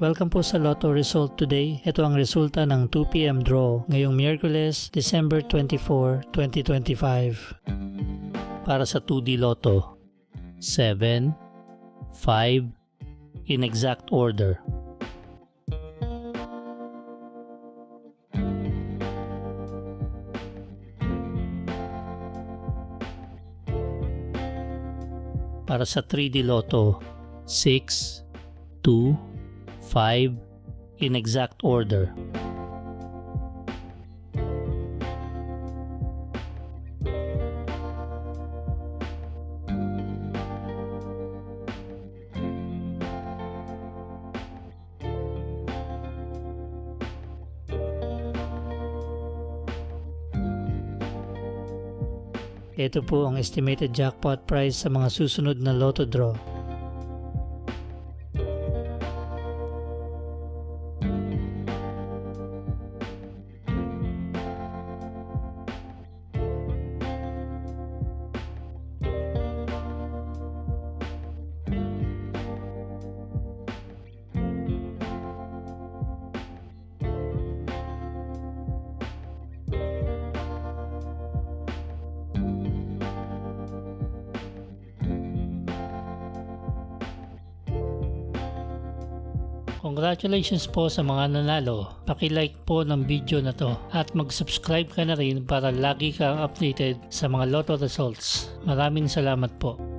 Welcome po sa Lotto Result today. Ito ang resulta ng 2 PM draw ngayong Miyerkules, December 24, 2025. Para sa 2D Lotto, 7, 5, in exact order. Para sa 3D Lotto, 6, 2, 5 in exact order. Ito po ang estimated jackpot price sa mga susunod na Lotto draw. Congratulations po sa mga nanalo. Paki-like po ng video na to at mag-subscribe ka na rin para lagi kang updated sa mga Lotto results. Maraming salamat po.